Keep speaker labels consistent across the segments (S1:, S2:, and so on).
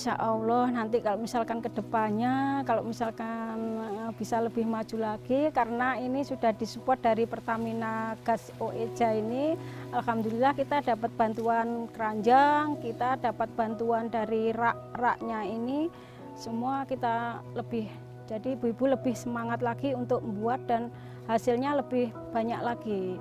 S1: insya Allah nanti kalau misalkan kedepannya, kalau misalkan bisa lebih maju lagi, karena ini sudah disupport dari Pertamina Gas Oeja ini, alhamdulillah kita dapat bantuan keranjang, kita dapat bantuan dari rak-raknya ini, semua kita lebih, jadi ibu-ibu lebih semangat lagi untuk membuat dan hasilnya lebih banyak lagi.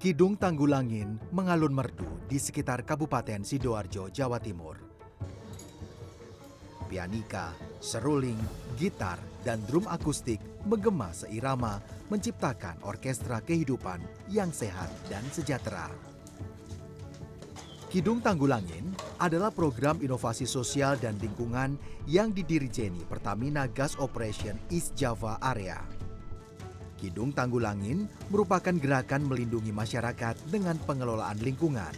S2: Kidung Tanggulangin mengalun merdu di sekitar Kabupaten Sidoarjo, Jawa Timur. Pianika, seruling, gitar, dan drum akustik menggema seirama menciptakan orkestra kehidupan yang sehat dan sejahtera. Kidung Tanggulangin adalah program inovasi sosial dan lingkungan yang didirijeni Pertamina Gas Operation East Java Area. Kidung Tanggulangin merupakan gerakan melindungi masyarakat dengan pengelolaan lingkungan.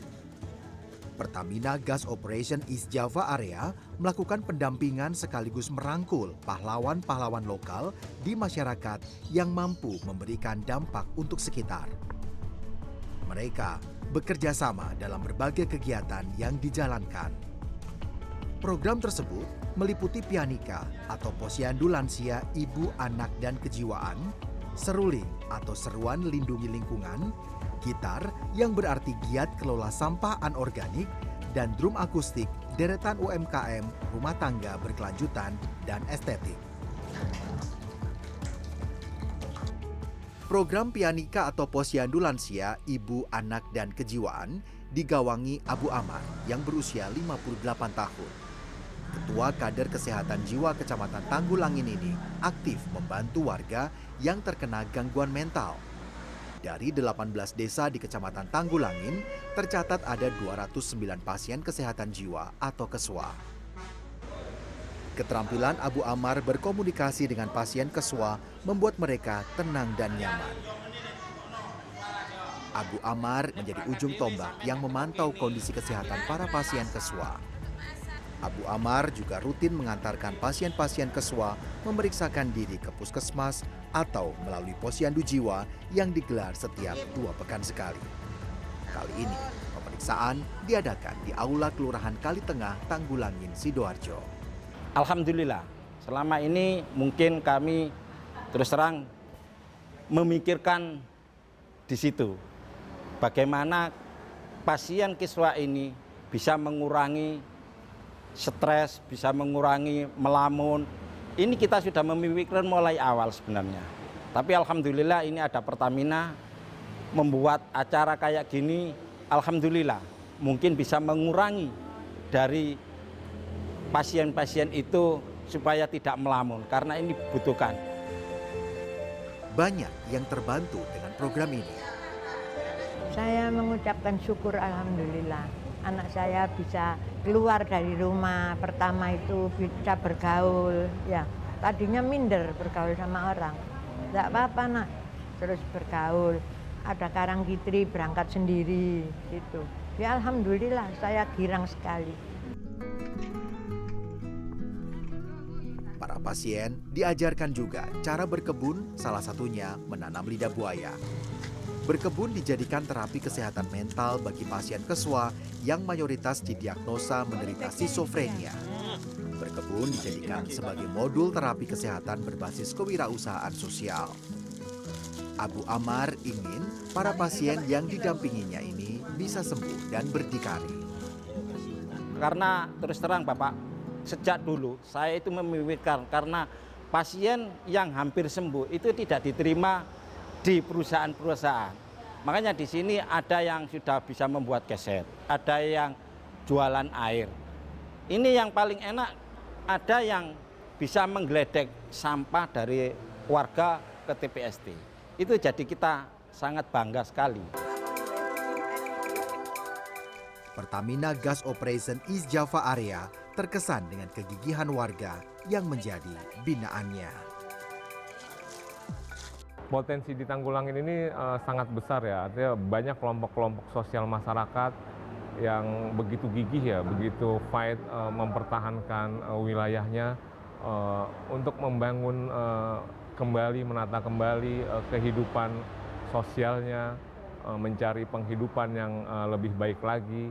S2: Pertamina Gas Operation East Java Area melakukan pendampingan sekaligus merangkul pahlawan-pahlawan lokal di masyarakat yang mampu memberikan dampak untuk sekitar. Mereka bekerja sama dalam berbagai kegiatan yang dijalankan. Program tersebut meliputi pianika atau posyandu lansia ibu, anak, dan kejiwaan, seruling atau seruan lindungi lingkungan, gitar yang berarti giat kelola sampah anorganik, dan drum akustik deretan UMKM, rumah tangga berkelanjutan, dan estetik. Program pianika atau posyandu lansia ibu, anak, dan kejiwaan digawangi Abu Amar yang berusia 58 tahun. Ketua Kader Kesehatan Jiwa Kecamatan Tanggulangin ini aktif membantu warga yang terkena gangguan mental. Dari 18 desa di Kecamatan Tanggulangin, tercatat ada 209 pasien kesehatan jiwa atau KESWA. Keterampilan Abu Amar berkomunikasi dengan pasien KESWA membuat mereka tenang dan nyaman. Abu Amar menjadi ujung tombak yang memantau kondisi kesehatan para pasien KESWA. Abu Amar juga rutin mengantarkan pasien-pasien KESWA memeriksakan diri ke puskesmas atau melalui posyandu jiwa yang digelar setiap 2 pekan sekali. Kali ini, pemeriksaan diadakan di Aula Kelurahan Kalitengah, Tanggulangin, Sidoarjo.
S3: Alhamdulillah, selama ini mungkin kami terus terang memikirkan di situ bagaimana pasien KESWA ini bisa mengurangi stres, bisa mengurangi melamun. Ini kita sudah memikirkan mulai awal sebenarnya. Tapi alhamdulillah ini ada Pertamina membuat acara kayak gini, alhamdulillah mungkin bisa mengurangi dari pasien-pasien itu supaya tidak melamun, karena ini dibutuhkan.
S2: Banyak yang terbantu dengan program ini.
S4: Saya mengucapkan syukur alhamdulillah. Anak saya bisa keluar dari rumah, pertama itu bisa bergaul. Ya, tadinya minder bergaul sama orang. Enggak apa-apa nak, terus bergaul. Ada Karangkitri berangkat sendiri gitu. Ya alhamdulillah saya girang sekali.
S2: Para pasien diajarkan juga cara berkebun, salah satunya menanam lidah buaya. Berkebun dijadikan terapi kesehatan mental bagi pasien KESWA yang mayoritas didiagnosa menderita skizofrenia. Berkebun dijadikan sebagai modul terapi kesehatan berbasis kewirausahaan sosial. Abu Amar ingin para pasien yang didampinginya ini bisa sembuh dan berdikari.
S3: Karena terus terang Bapak, sejak dulu saya itu memikirkan karena pasien yang hampir sembuh itu tidak diterima di perusahaan-perusahaan. Makanya di sini ada yang sudah bisa membuat keset, ada yang jualan air. Ini yang paling enak, ada yang bisa menggledek sampah dari warga ke TPST. Itu jadi kita sangat bangga sekali.
S2: Pertamina Gas Operation East Java Area terkesan dengan kegigihan warga yang menjadi binaannya.
S5: Potensi di Tanggulangin ini sangat besar ya, artinya banyak kelompok-kelompok sosial masyarakat yang begitu gigih ya, begitu fight mempertahankan wilayahnya untuk membangun kembali, menata kembali kehidupan sosialnya, mencari penghidupan yang lebih baik lagi.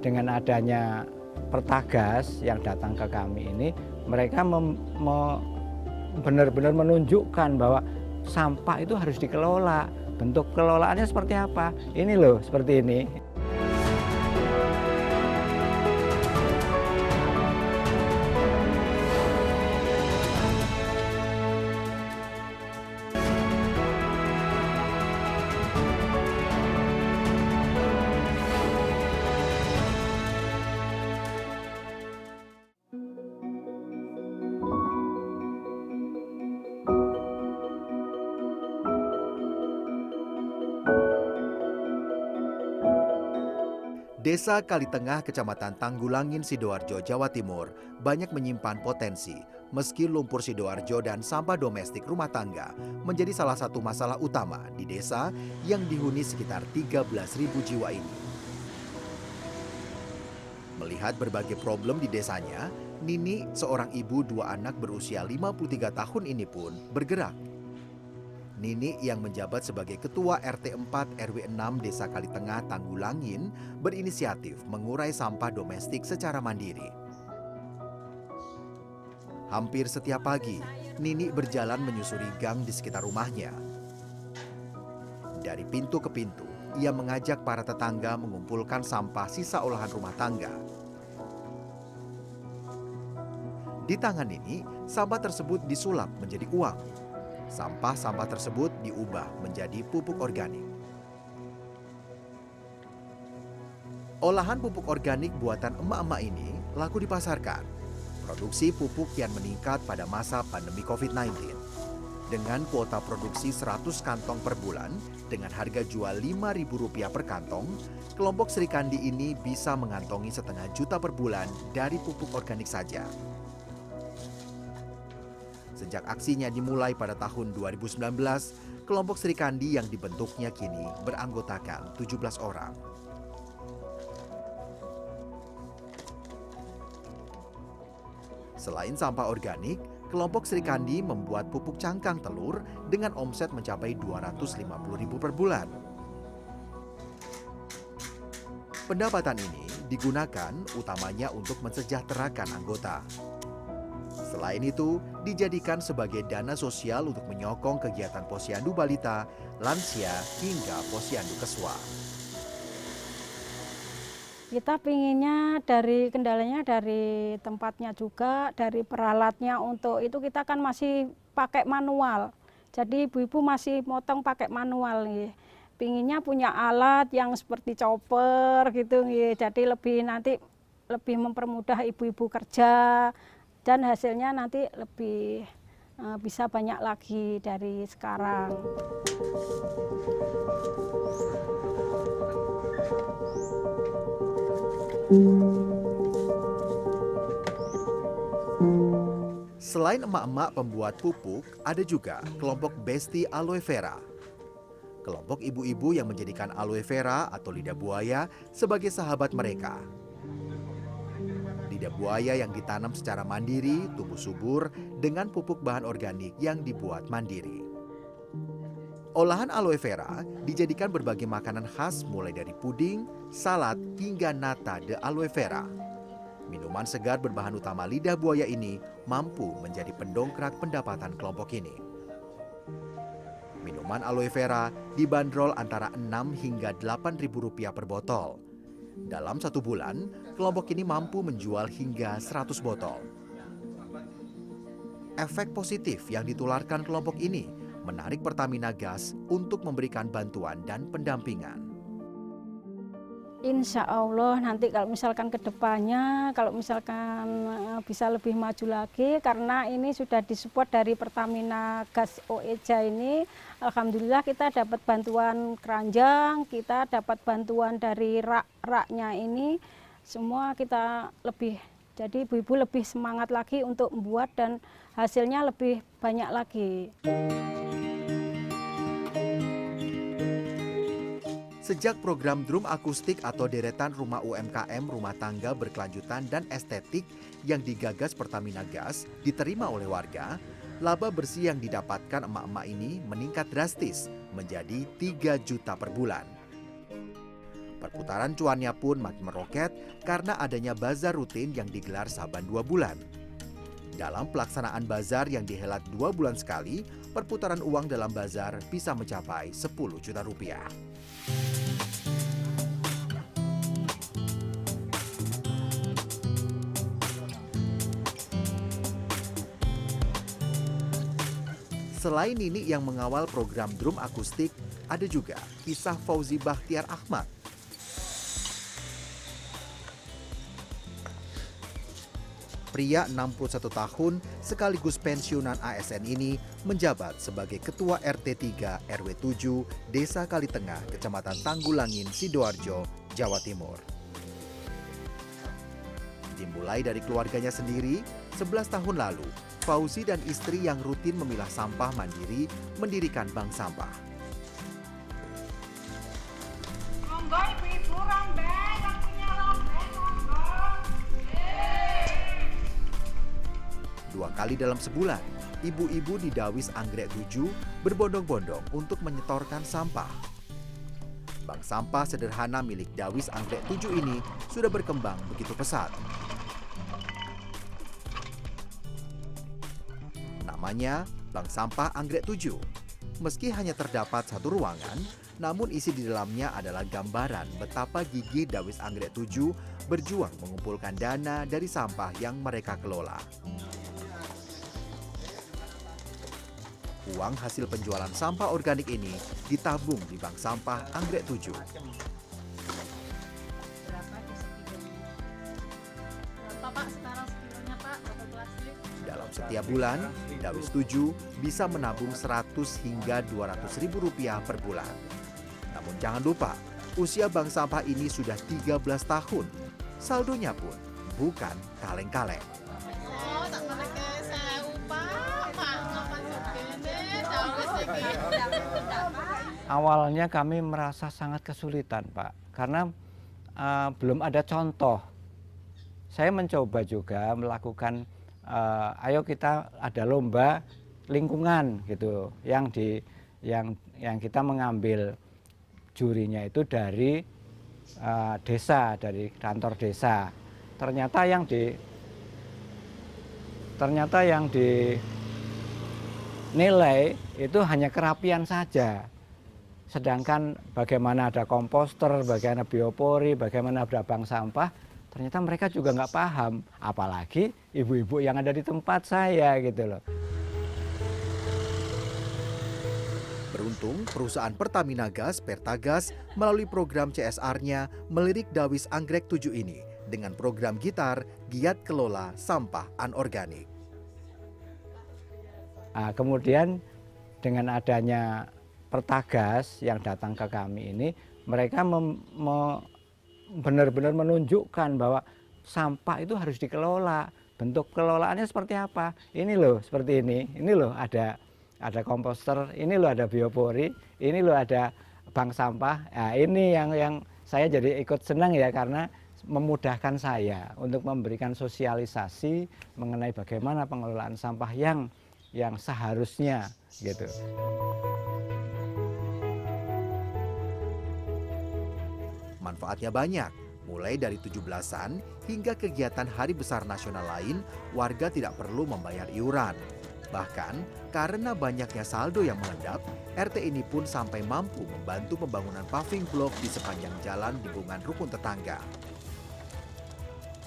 S6: Dengan adanya Pertagas yang datang ke kami ini, mereka benar-benar menunjukkan bahwa sampah itu harus dikelola. Bentuk kelolaannya seperti apa? Ini loh, seperti ini.
S2: Desa Kalitengah, Kecamatan Tanggulangin, Sidoarjo, Jawa Timur banyak menyimpan potensi meski lumpur Sidoarjo dan sampah domestik rumah tangga menjadi salah satu masalah utama di desa yang dihuni sekitar 13.000 jiwa ini. Melihat berbagai problem di desanya, Nini, seorang ibu 2 anak berusia 53 tahun ini pun bergerak. Nini yang menjabat sebagai Ketua RT 4 RW 6 Desa Kalitengah Tanggulangin berinisiatif mengurai sampah domestik secara mandiri. Hampir setiap pagi, Nini berjalan menyusuri gang di sekitar rumahnya. Dari pintu ke pintu, ia mengajak para tetangga mengumpulkan sampah sisa olahan rumah tangga. Di tangan Nini, sampah tersebut disulap menjadi uang. Sampah-sampah tersebut diubah menjadi pupuk organik. Olahan pupuk organik buatan emak-emak ini laku dipasarkan. Produksi pupuk kian meningkat pada masa pandemi COVID-19. Dengan kuota produksi 100 kantong per bulan, dengan harga jual Rp5.000 per kantong, kelompok Sri Kandi ini bisa mengantongi 500.000 per bulan dari pupuk organik saja. Sejak aksinya dimulai pada tahun 2019, kelompok Sri Kandi yang dibentuknya kini beranggotakan 17 orang. Selain sampah organik, kelompok Sri Kandi membuat pupuk cangkang telur dengan omset mencapai Rp250.000 per bulan. Pendapatan ini digunakan utamanya untuk mensejahterakan anggota. Selain itu, dijadikan sebagai dana sosial untuk menyokong kegiatan posyandu balita, lansia, hingga posyandu keswa.
S1: Kita pinginnya dari kendalanya dari tempatnya juga, dari peralatnya untuk itu kita kan masih pakai manual. Jadi ibu-ibu masih motong pakai manual nih. Pinginnya punya alat yang seperti chopper gitu nih. Jadi nanti lebih mempermudah ibu-ibu kerja. Dan hasilnya nanti lebih bisa banyak lagi dari sekarang.
S2: Selain emak-emak pembuat pupuk, ada juga kelompok Besti Aloe Vera. Kelompok ibu-ibu yang menjadikan aloe vera atau lidah buaya sebagai sahabat mereka. Lidah buaya yang ditanam secara mandiri tumbuh subur dengan pupuk bahan organik yang dibuat mandiri. Olahan aloe vera dijadikan berbagai makanan khas mulai dari puding, salad, hingga nata de aloe vera. Minuman segar berbahan utama lidah buaya ini mampu menjadi pendongkrak pendapatan kelompok ini. Minuman aloe vera dibanderol antara Rp6 hingga Rp8.000 per botol. Dalam 1 bulan, kelompok ini mampu menjual hingga 100 botol. Efek positif yang ditularkan kelompok ini menarik Pertamina Gas untuk memberikan bantuan dan pendampingan.
S1: Insya Allah nanti kalau misalkan kedepannya, kalau misalkan bisa lebih maju lagi, karena ini sudah disupport dari Pertamina Gas OEja ini, alhamdulillah kita dapat bantuan keranjang, kita dapat bantuan dari rak-raknya ini, semua kita lebih, jadi ibu-ibu lebih semangat lagi untuk membuat dan hasilnya lebih banyak lagi.
S2: Sejak program drum akustik atau deretan rumah UMKM rumah tangga berkelanjutan dan estetik yang digagas Pertamina Gas diterima oleh warga, laba bersih yang didapatkan emak-emak ini meningkat drastis menjadi 3 juta per bulan. Perputaran cuannya pun makin meroket karena adanya bazar rutin yang digelar saban 2 bulan. Dalam pelaksanaan bazar yang dihelat 2 bulan sekali, perputaran uang dalam bazar bisa mencapai 10 juta rupiah. Selain Nini yang mengawal program drum akustik, ada juga kisah Fauzi Bakhtiar Ahmad. Pria 61 tahun sekaligus pensiunan ASN ini menjabat sebagai Ketua RT 3 RW 7 Desa Kalitengah, Kecamatan Tanggulangin, Sidoarjo, Jawa Timur. Dimulai dari keluarganya sendiri, 11 tahun lalu, Fauzi dan istri yang rutin memilah sampah mandiri mendirikan bank sampah.
S7: Monggo ibu-ibu rombeng, waktunya rombeng, monggo.
S2: 2 kali dalam sebulan, ibu-ibu di Dawis Anggrek 7 berbondong-bondong untuk menyetorkan sampah. Bank sampah sederhana milik Dawis Anggrek 7 ini sudah berkembang begitu pesat. Namanya Bank Sampah Anggrek 7. Meski hanya terdapat satu ruangan, namun isi di dalamnya adalah gambaran betapa gigih Dawis Anggrek 7 berjuang mengumpulkan dana dari sampah yang mereka kelola. Uang hasil penjualan sampah organik ini ditabung di Bank Sampah Anggrek 7. Dalam setiap bulan, Dawis 7 bisa menabung 100 hingga 200 ribu rupiah per bulan. Namun jangan lupa, usia bank sampah ini sudah 13 tahun. Saldonya pun bukan kaleng-kaleng.
S6: Awalnya kami merasa sangat kesulitan, Pak, karena belum ada contoh. Saya mencoba juga melakukan ayo kita ada lomba lingkungan gitu yang kita mengambil jurinya itu dari desa, dari kantor desa. Ternyata yang dinilai itu hanya kerapian saja. Sedangkan bagaimana ada komposter, bagaimana biopori, bagaimana ada bank sampah, ternyata mereka juga nggak paham, apalagi ibu-ibu yang ada di tempat saya gitu loh.
S2: Beruntung, perusahaan Pertamina Gas, Pertagas, melalui program CSR-nya melirik Dawis Anggrek 7 ini dengan program gitar Giat Kelola Sampah Anorganik.
S6: Nah, kemudian dengan adanya Pertagas yang datang ke kami ini, mereka benar-benar menunjukkan bahwa sampah itu harus dikelola. Bentuk kelolaannya seperti apa? Ini loh seperti ini loh ada komposter, ini loh ada biopori, ini loh ada bank sampah. Nah, ini yang saya jadi ikut senang ya, karena memudahkan saya untuk memberikan sosialisasi mengenai bagaimana pengelolaan sampah yang seharusnya gitu.
S2: Manfaatnya banyak, mulai dari 17-an hingga kegiatan hari besar nasional lain, warga tidak perlu membayar iuran. Bahkan, karena banyaknya saldo yang mengendap, RT ini pun sampai mampu membantu pembangunan paving block di sepanjang jalan di lingkungan rukun tetangga.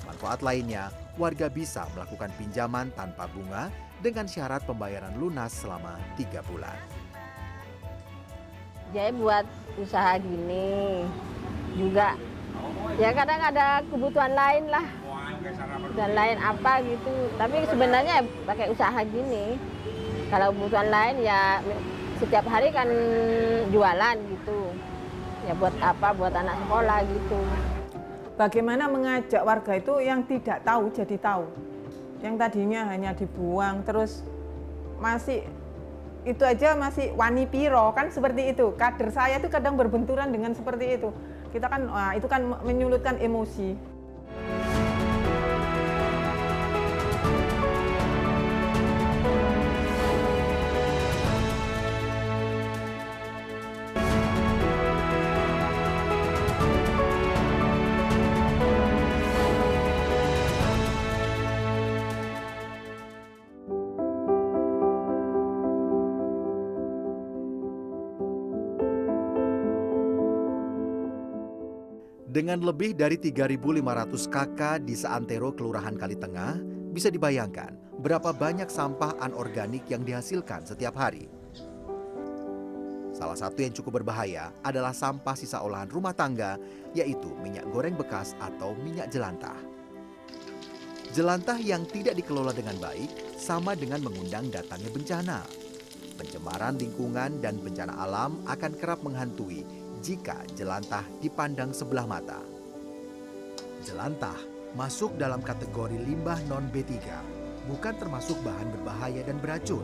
S2: Manfaat lainnya, warga bisa melakukan pinjaman tanpa bunga dengan syarat pembayaran lunas selama 3 bulan.
S4: Jadi buat usaha gini juga
S8: Ya kadang ada kebutuhan lain lah, kebutuhan lain apa gitu. Tapi sebenarnya pakai usaha gini. Kalau kebutuhan lain ya setiap hari kan jualan gitu. Ya buat apa? Buat anak sekolah gitu.
S9: Bagaimana mengajak warga itu yang tidak tahu jadi tahu. Yang tadinya hanya dibuang terus masih itu aja masih wani piro kan seperti itu. Kader saya itu kadang berbenturan dengan seperti itu. Kita kan itu kan menyulitkan emosi.
S2: Dengan lebih dari 3.500 KK di seantero Kelurahan Kalitengah, bisa dibayangkan berapa banyak sampah anorganik yang dihasilkan setiap hari. Salah satu yang cukup berbahaya adalah sampah sisa olahan rumah tangga, yaitu minyak goreng bekas atau minyak jelantah. Jelantah yang tidak dikelola dengan baik sama dengan mengundang datangnya bencana. Pencemaran lingkungan dan bencana alam akan kerap menghantui jika jelantah dipandang sebelah mata. Jelantah masuk dalam kategori limbah non-B3, bukan termasuk bahan berbahaya dan beracun.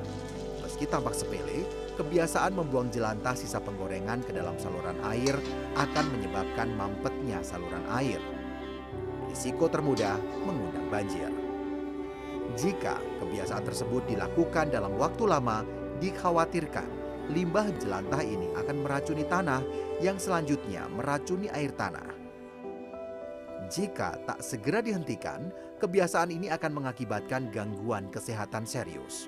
S2: Meski tampak sepele, kebiasaan membuang jelantah sisa penggorengan ke dalam saluran air akan menyebabkan mampetnya saluran air. Risiko termudah mengundang banjir. Jika kebiasaan tersebut dilakukan dalam waktu lama, dikhawatirkan limbah jelantah ini akan meracuni tanah yang selanjutnya meracuni air tanah. Jika tak segera dihentikan, kebiasaan ini akan mengakibatkan gangguan kesehatan serius.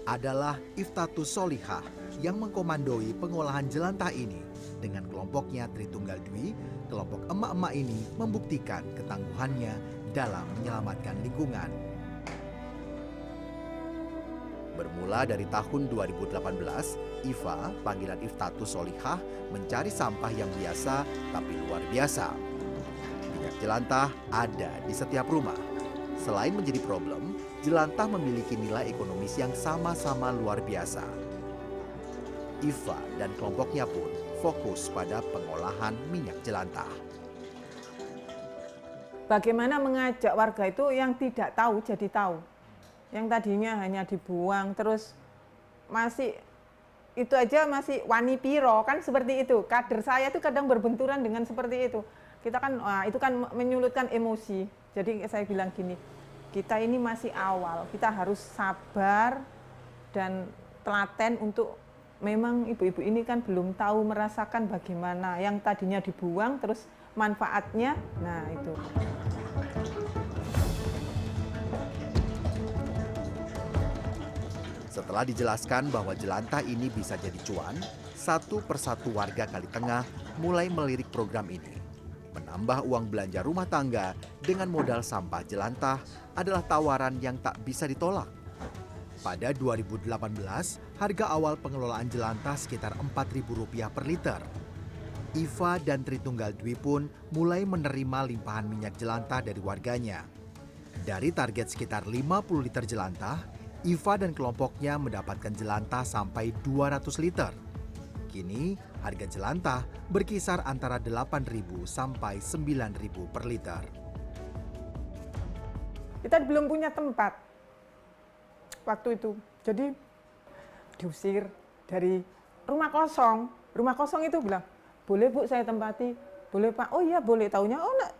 S2: Adalah Iftatus Solihah yang mengkomandoi pengolahan jelantah ini. Dengan kelompoknya Tritunggal Dwi, kelompok emak-emak ini membuktikan ketangguhannya dalam menyelamatkan lingkungan. Bermula dari tahun 2018, IFA, panggilan Iftatus Solihah, mencari sampah yang biasa tapi luar biasa. Minyak jelantah ada di setiap rumah. Selain menjadi problem, jelantah memiliki nilai ekonomis yang sama-sama luar biasa. IFA dan kelompoknya pun fokus pada pengolahan minyak jelantah.
S9: Bagaimana mengajak warga itu yang tidak tahu jadi tahu. Yang tadinya hanya dibuang terus masih itu aja masih wani piro kan seperti itu. Kader saya itu kadang berbenturan dengan seperti itu. Kita kan itu kan menyulitkan emosi. Jadi saya bilang gini, kita ini masih awal, kita harus sabar dan telaten untuk memang ibu-ibu ini kan belum tahu merasakan bagaimana yang tadinya dibuang terus manfaatnya. Nah, itu.
S2: Setelah dijelaskan bahwa jelantah ini bisa jadi cuan, satu persatu warga Kalitengah mulai melirik program ini. Menambah uang belanja rumah tangga dengan modal sampah jelantah adalah tawaran yang tak bisa ditolak. Pada 2018, harga awal pengelolaan jelantah sekitar Rp4.000 per liter. IFA dan Tritunggal Dwi pun mulai menerima limpahan minyak jelantah dari warganya. Dari target sekitar 50 liter jelantah, IFA dan kelompoknya mendapatkan jelantah sampai 200 liter. Kini, harga jelantah berkisar antara Rp8.000 sampai Rp9.000 per liter.
S9: Kita belum punya tempat waktu itu. Jadi diusir dari rumah kosong. Rumah kosong itu bilang, "Boleh Bu saya tempati?" "Boleh Pak." "Oh iya boleh." Taunya oh enggak.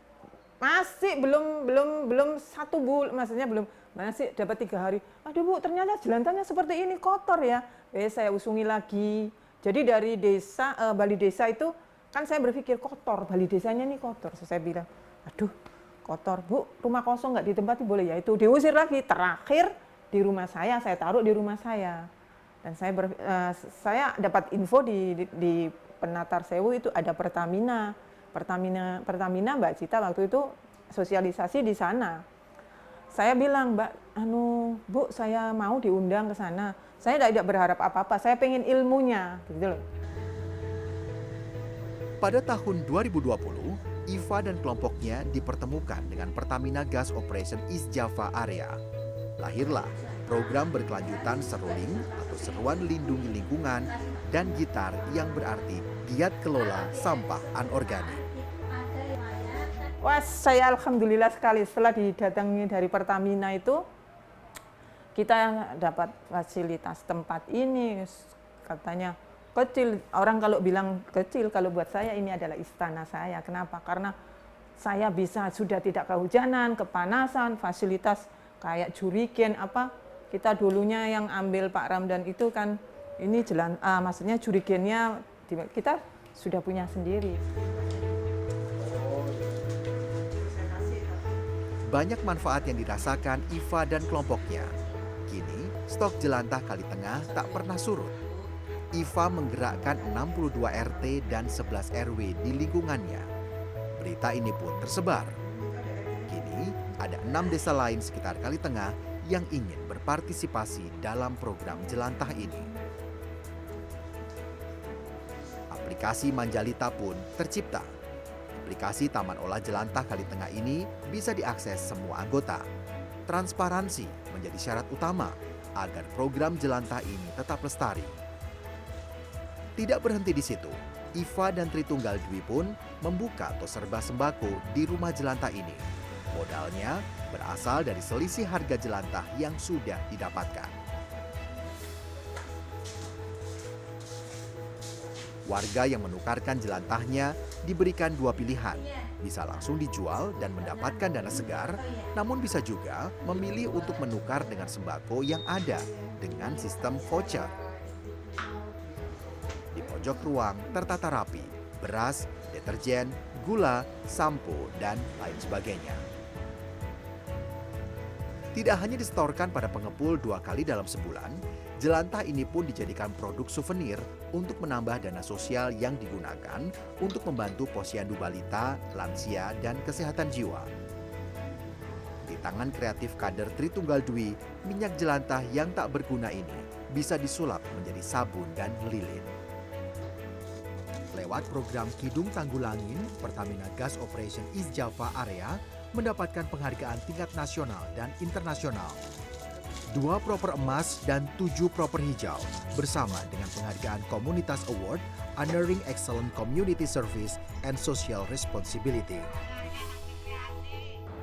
S9: Masih belum 1 bulan, maksudnya belum, masih dapat 3 hari. "Aduh Bu, ternyata jelantahnya seperti ini, kotor ya." Saya usungi lagi. Jadi dari desa, Bali Desa itu, kan saya berpikir kotor, Bali Desanya ini kotor. Saya bilang, "Aduh kotor Bu, rumah kosong nggak ditempati boleh ya?" Itu diusir lagi. Terakhir di rumah saya taruh di rumah saya. Dan saya dapat info di Penatar Sewu itu ada Pertamina Mbak Cita waktu itu sosialisasi di sana. Saya bilang, "Mbak, Bu, saya mau diundang ke sana. Saya tidak berharap apa-apa, saya pengen ilmunya." Gitu loh.
S2: Pada tahun 2020, Iva dan kelompoknya dipertemukan dengan Pertamina Gas Operation East Java Area. Lahirlah program berkelanjutan Seruling atau Seruan Lindungi Lingkungan dan Gitar yang berarti Giat Kelola Sampah Anorganik.
S9: Wah, saya alhamdulillah sekali setelah didatangi dari Pertamina itu kita dapat fasilitas tempat ini, katanya kecil. Orang kalau bilang kecil, kalau buat saya ini adalah istana saya. Kenapa? Karena saya bisa sudah tidak kehujanan, kepanasan, fasilitas kayak jurigen apa. Kita dulunya yang ambil Pak Ramdan itu kan ini maksudnya jurigennya kita sudah punya sendiri.
S2: Banyak manfaat yang dirasakan Iva dan kelompoknya. Kini, stok jelantah Kali Tengah tak pernah surut. Iva menggerakkan 62 RT dan 11 RW di lingkungannya. Berita ini pun tersebar. Kini, ada 6 desa lain sekitar Kali Tengah yang ingin berpartisipasi dalam program jelantah ini. Aplikasi Manjalita pun tercipta. Aplikasi Taman Olah Jelantah Kali Tengah ini bisa diakses semua anggota. Transparansi menjadi syarat utama agar program jelantah ini tetap lestari. Tidak berhenti di situ, Iva dan Tritunggal Dwi pun membuka tos serba sembako di rumah jelantah ini. Modalnya berasal dari selisih harga jelantah yang sudah didapatkan. Warga yang menukarkan jelantahnya diberikan 2 pilihan, bisa langsung dijual dan mendapatkan dana segar, namun bisa juga memilih untuk menukar dengan sembako yang ada dengan sistem voucher. Di pojok ruang tertata rapi, beras, deterjen, gula, sampo, dan lain sebagainya. Tidak hanya disetorkan pada pengepul 2 kali dalam sebulan, jelantah ini pun dijadikan produk souvenir untuk menambah dana sosial yang digunakan untuk membantu posyandu balita, lansia, dan kesehatan jiwa. Di tangan kreatif kader Tritunggal Dwi, minyak jelantah yang tak berguna ini bisa disulap menjadi sabun dan lilin. Lewat program Kidung Tanggulangin, Pertamina Gas Operation East Java Area mendapatkan penghargaan tingkat nasional dan internasional. 2 proper emas dan 7 proper hijau bersama dengan penghargaan Komunitas Award Honoring Excellent Community Service and Social Responsibility.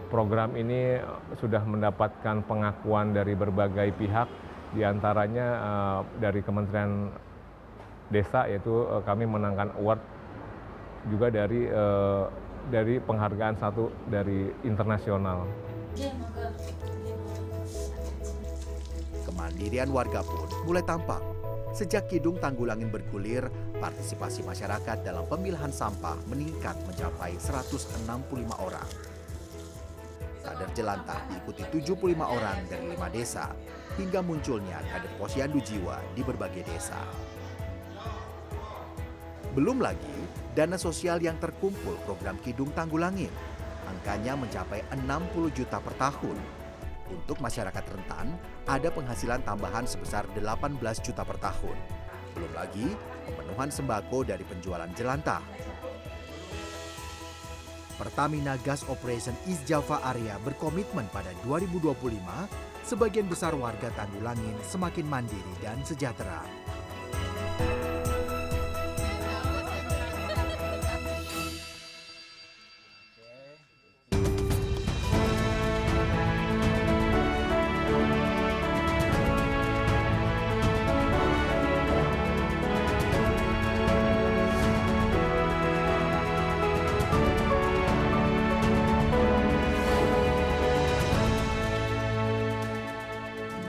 S5: Program ini sudah mendapatkan pengakuan dari berbagai pihak, diantaranya dari Kementerian Desa, yaitu kami menangkan award juga dari penghargaan satu dari internasional.
S2: Kemandirian warga pun mulai tampak. Sejak Kidung Tanggulangin bergulir, partisipasi masyarakat dalam pemilahan sampah meningkat mencapai 165 orang. Kader jelantah diikuti 75 orang dari 5 desa, hingga munculnya kader posyandu jiwa di berbagai desa. Belum lagi dana sosial yang terkumpul program Kidung Tanggulangin. Angkanya mencapai 60 juta per tahun. Untuk masyarakat rentan, ada penghasilan tambahan sebesar 18 juta per tahun. Belum lagi pemenuhan sembako dari penjualan jelantah. Pertamina Gas Operation East Java Area berkomitmen pada 2025, sebagian besar warga Tanggulangin semakin mandiri dan sejahtera.